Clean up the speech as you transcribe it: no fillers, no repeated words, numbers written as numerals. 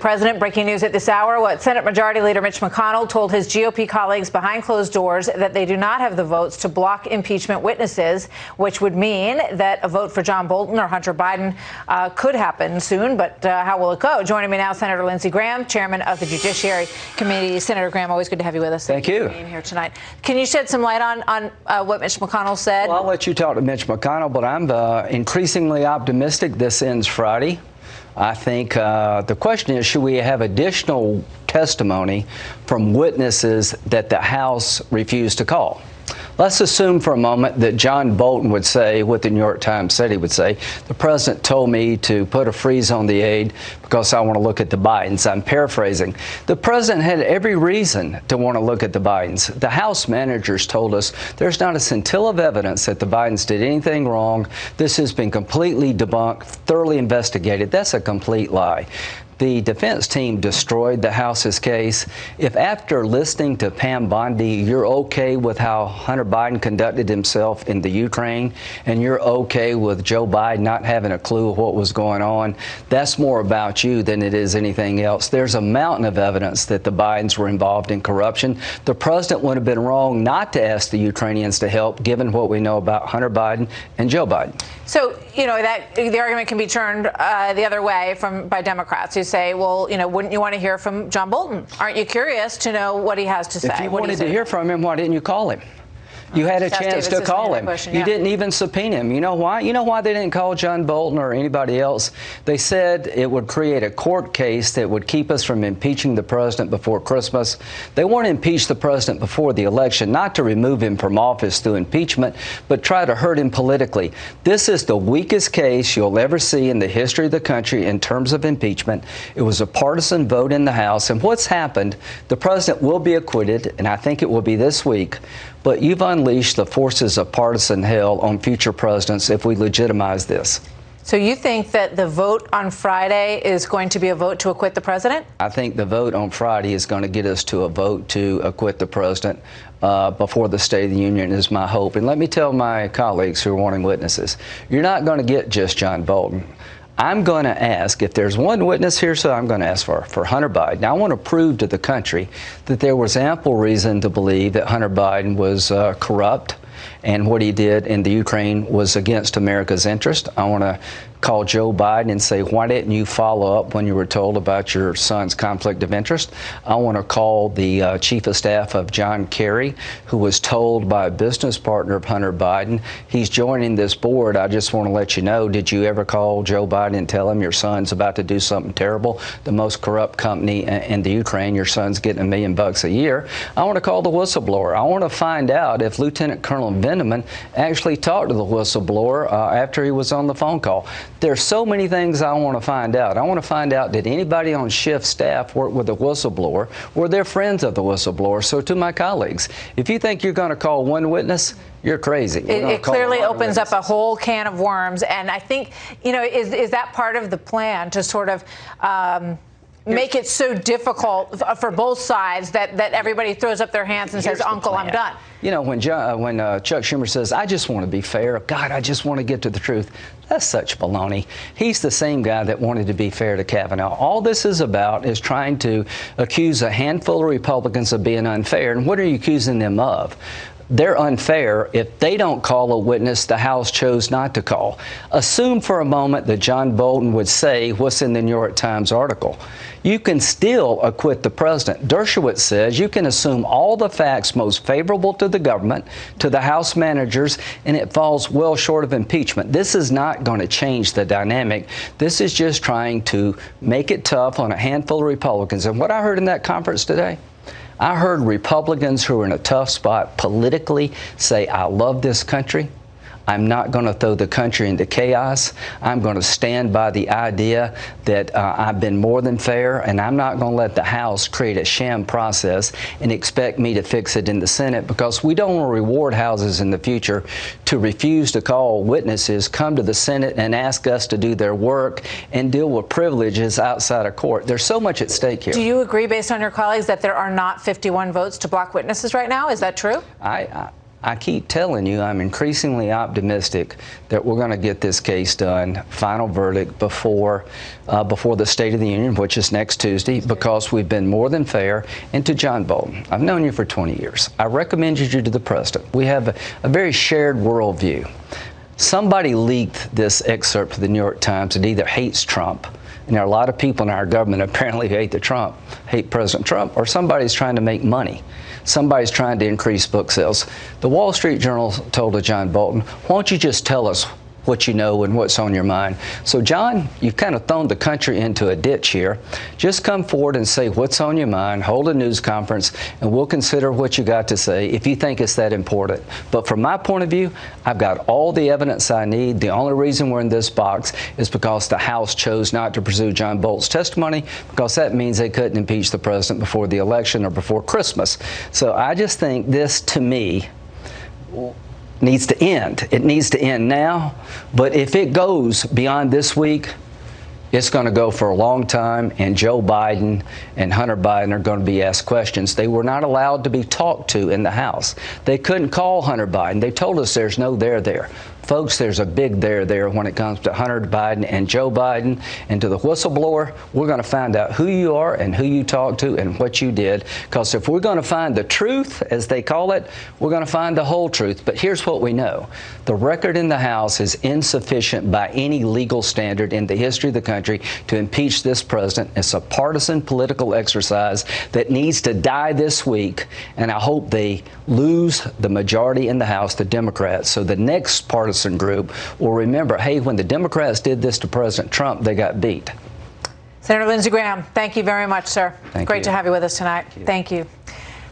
president. Breaking news at this hour. What Senate Majority Leader Mitch McConnell told his GOP colleagues behind closed doors that they do not have the votes to block impeachment witnesses, which would mean that a vote for John Bolton or Hunter Biden could happen soon. But how will it go? Joining me now, Senator Lindsey Graham, chairman of the Judiciary Committee. Senator Graham, always good to have you with us. Thank you for being here tonight. Can you shed some light on what Mitch McConnell said? Well, I'll let you talk to Mitch McConnell, but I'm increasingly optimistic this ends Friday. I think the question is, should we have additional testimony from witnesses that the House refused to call? Let's assume for a moment that John Bolton would say what the New York Times said he would say. The president told me to put a freeze on the aid because I want to look at the Bidens. I'm paraphrasing. The president had every reason to want to look at the Bidens. The House managers told us there's not a scintilla of evidence that the Bidens did anything wrong. This has been completely debunked, thoroughly investigated. That's a complete lie. The defense team destroyed the House's case. If after listening to Pam Bondi, you're okay with how Hunter Biden conducted himself in the Ukraine, and you're okay with Joe Biden not having a clue of what was going on, that's more about you than it is anything else. There's a mountain of evidence that the Bidens were involved in corruption. The president would have been wrong not to ask the Ukrainians to help, given what we know about Hunter Biden and Joe Biden. So, you know, that the argument can be turned the other way by Democrats who say, well, you know, wouldn't you want to hear from John Bolton? Aren't you curious to know what he has to say? If you wanted to hear from him, why didn't you call him? You had a chance to call him. You didn't even subpoena him. You know why? You know why they didn't call John Bolton or anybody else? They said it would create a court case that would keep us from impeaching the president before Christmas. They want to impeach the president before the election, not to remove him from office through impeachment, but try to hurt him politically. This is the weakest case you'll ever see in the history of the country in terms of impeachment. It was a partisan vote in the House. And what's happened, the president will be acquitted, and I think it will be this week. But you've unleashed the forces of partisan hell on future presidents if we legitimize this. So you think that the vote on Friday is going to be a vote to acquit the president? I think the vote on Friday is going to get us to a vote to acquit the president before the State of the Union is my hope. And let me tell my colleagues who are wanting witnesses, you're not going to get just John Bolton. I'm going to ask, if there's one witness here, so I'm going to ask for Hunter Biden. Now, I want to prove to the country that there was ample reason to believe that Hunter Biden was corrupt and what he did in the Ukraine was against America's interest. I want to call Joe Biden and say, why didn't you follow up when you were told about your son's conflict of interest? I want to call the chief of staff of John Kerry, who was told by a business partner of Hunter Biden, he's joining this board. I just want to let you know, did you ever call Joe Biden and tell him your son's about to do something terrible? The most corrupt company in the Ukraine, your son's getting $1 million a year. I want to call the whistleblower. I want to find out if Lieutenant Colonel Vendeman actually talked to the whistleblower after he was on the phone call. There's so many things I want to find out. I want to find out, did anybody on Schiff's staff work with the whistleblower? Were they friends of the whistleblower? So to my colleagues, if you think you're going to call one witness, you're crazy. It clearly opens up a whole can of worms. And I think, you know, is that part of the plan to sort of make it so difficult for both sides that everybody throws up their hands and says, Uncle, I'm done? You know, when Chuck Schumer says, I just want to be fair, God, I just want to get to the truth, that's such baloney. He's the same guy that wanted to be fair to Kavanaugh. All this is about is trying to accuse a handful of Republicans of being unfair. And what are you accusing them of? They're unfair if they don't call a witness the House chose not to call. Assume for a moment that John Bolton would say what's in the New York Times article. You can still acquit the president. Dershowitz says you can assume all the facts most favorable to the government, to the House managers, and it falls well short of impeachment. This is not going to change the dynamic. This is just trying to make it tough on a handful of Republicans. And what I heard in that conference today, I heard Republicans who are in a tough spot politically say, I love this country. I'm not going to throw the country into chaos. I'm going to stand by the idea that I've been more than fair, and I'm not going to let the House create a sham process and expect me to fix it in the Senate, because we don't want to reward houses in the future to refuse to call witnesses, come to the Senate and ask us to do their work and deal with privileges outside of court. There's so much at stake here. Do you agree, based on your colleagues, that there are not 51 votes to block witnesses right now? Is that true? I keep telling you, I'm increasingly optimistic that we're going to get this case done, final verdict, before the State of the Union, which is next Tuesday, because we've been more than fair. And to John Bolton, I've known you for 20 years. I recommended you to the president. We have a very shared worldview. Somebody leaked this excerpt to the New York Times that either hates Trump, and there are a lot of people in our government apparently who hate President Trump, or somebody's trying to make money. Somebody's trying to increase book sales. The Wall Street Journal told John Bolton, why don't you just tell us what you know and what's on your mind? So, John, you've kind of thrown the country into a ditch here. Just come forward and say what's on your mind, hold a news conference, and we'll consider what you got to say if you think it's that important. But from my point of view, I've got all the evidence I need. The only reason we're in this box is because the House chose not to pursue John Bolton's testimony, because that means they couldn't impeach the president before the election or before Christmas. So I just think this, to me, needs to end. It needs to end now. But if it goes beyond this week, it's going to go for a long time, and Joe Biden and Hunter Biden are going to be asked questions. They were not allowed to be talked to in the House. They couldn't call Hunter Biden. They told us there's no there there. Folks, there's a big there when it comes to Hunter Biden and Joe Biden. And to the whistleblower, we're going to find out who you are and who you talked to and what you did. Because if we're going to find the truth, as they call it, we're going to find the whole truth. But here's what we know. The record in the House is insufficient by any legal standard in the history of the country to impeach this president. It's a partisan political exercise that needs to die this week. And I hope they lose the majority in the House, the Democrats, so the next partisan group will remember, hey, when the Democrats did this to President Trump, they got beat. Senator Lindsey Graham, thank you very much, sir. Great to have you with us tonight. Thank you.